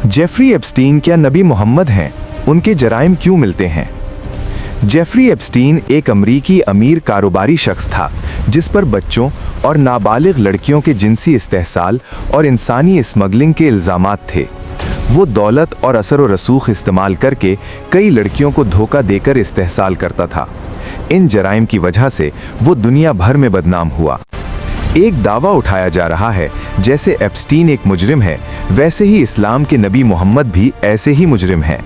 Jeffrey Epstein क्या नबी मोहम्मद हैं? उनके जराइम क्यों मिलते हैं? जेफरी एप्स्टीन एक अमरीकी अमीर कारोबारी शख्स था जिस पर बच्चों और नाबालिग लड़कियों के जिनसी इस्तेहसाल और इंसानी स्मगलिंग के इल्ज़ामात थे। वो दौलत और असर व रसूख इस्तेमाल करके कई लड़कियों को धोखा देकर इस्तेहसाल करता था। इन जराइम की वजह से वो दुनिया भर में बदनाम हुआ। एक दावा उठाया जा रहा है जैसे एप्स्टीन एक मुजरिम है, वैसे ही इस्लाम के नबी मोहम्मद भी ऐसे ही मुजरिम हैं।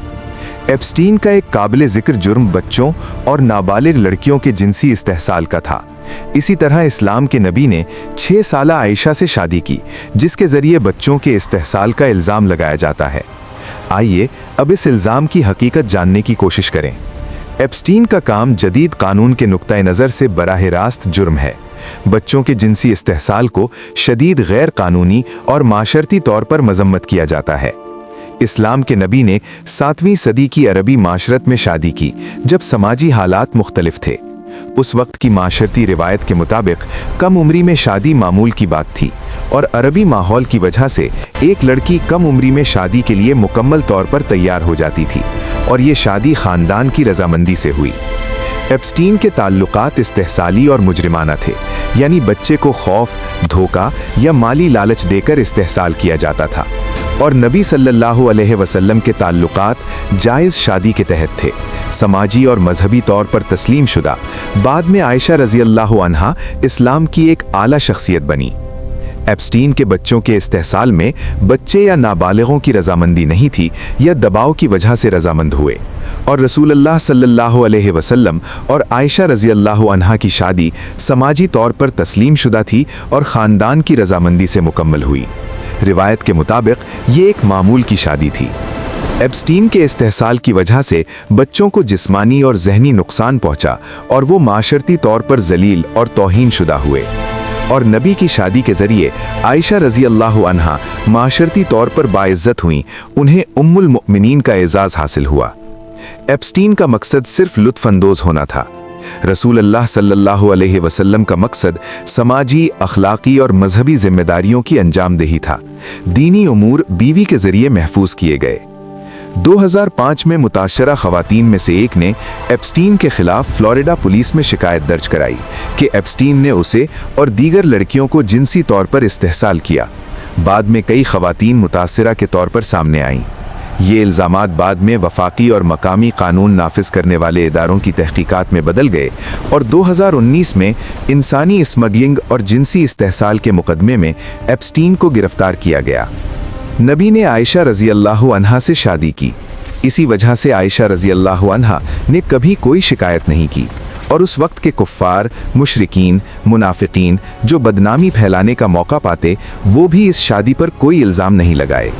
एप्स्टीन का एक काबिल जिक्र जुर्म बच्चों और नाबालिग लड़कियों के जिनसी इस्तेहसाल का था। इसी तरह इस्लाम के नबी ने 6 साला आयशा से शादी की, जिसके जरिए बच्चों के इस्तेहसाल का इल्ज़ाम लगाया जाता है। आइए अब इस इल्ज़ाम की हकीकत जानने की कोशिश करें। एप्स्टीन का काम जदीद कानून के नुक्ता नज़र से बराह रास्त जुर्म है। बच्चों के जिनसी इस्तेहसाल को शदीद गैर कानूनी और माशरती तौर पर मजम्मत किया जाता है। इस्लाम के नबी ने 7वीं सदी की अरबी माशरत में शादी की, जब समाजी हालात मुख्तलिफ थे। उस वक्त की माशरती रिवायत के मुताबिक कम उम्री में शादी मामूल की बात थी और अरबी माहौल की वजह से एक लड़की कम उम्री में शादी के लिए मुकम्मल तौर पर तैयार हो जाती थी और ये शादी खानदान की रजामंदी से हुई। एप्स्टीन के ताल्लुकात इस्तेहसाली और मुजरिमाना थे, यानी बच्चे को खौफ, धोखा या माली लालच देकर इस्तेहसाल किया जाता था, और नबी सल्लल्लाहु अलैहि वसल्लम के ताल्लुकात जायज़ शादी के तहत थे, समाजी और मजहबी तौर पर तस्लीम शुदा। बाद में आयशा रज़ी अल्लाहु अन्हा इस्लाम की एक आला शख्सियत बनी। एप्स्टीन के बच्चों के इस्तेहसाल में बच्चे या नाबालिगों की रजामंदी नहीं थी या दबाव की वजह से रजामंद हुए, और रसूलुल्लाह सल्लल्लाहु अलैहि वसल्लम और आयशा रज़ी अल्लाहु अन्हा की शादी समाजी तौर पर तस्लीम शुदा थी और ख़ानदान की रजामंदी से मुकम्मल हुई। रिवायत के मुताबिक ये एक मामूल की शादी थी। एप्स्टीन के इस्तेहसाल की वजह से बच्चों को जिस्मानी और ज़हनी नुकसान पहुंचा और वो माशरती तौर पर जलील और तौहीन शुदा हुए, और नबी की शादी के जरिए आयशा रज़ी अल्लाहु अन्हा माशरती तौर पर बाइज्जत हुई, उन्हें उम्मुल मुअमिनीन का एजाज़ हासिल हुआ। एप्स्टीन का मकसद सिर्फ लुत्फ़अंदोज़ होना था। रसूलुल्लाह सल्लल्लाहु अलैहि वसल्लम का मकसद समाजी, अखलाकी और मजहबी जिम्मेदारियों की अंजामदेही था। दीनी उमूर बीवी के जरिए महफूज किए गए। 2005 में मुताशरा खवातीन में से एक ने एप्स्टीन के खिलाफ फ्लोरिडा पुलिस में शिकायत दर्ज कराई कि एप्स्टीन ने उसे और दीगर लड़कियों को जिनसी तौर पर इस्तेहसाल किया। बाद में कई खवातीन मुतासरा के तौर पर सामने आईं। ये इल्ज़ामात बाद में वफाकी और मकामी कानून नाफिज करने वाले इदारों की तहकीकात में बदल गए और 2019 में इंसानी स्मगलिंग और जिनसी इस्तेहसाल के मुकदमे में एप्स्टीन को गिरफ्तार किया गया। नबी ने आयशा रज़ी अल्लाहु अन्हा से शादी की। इसी वजह से आयशा रज़ी अल्लाहु अन्हा ने कभी कोई शिकायत नहीं की, और उस वक्त के कुफ्फार, मुशरिकीन, मुनाफिकीन जो बदनामी फैलाने का मौका पाते, वो भी इस शादी पर कोई इल्ज़ाम नहीं लगाए।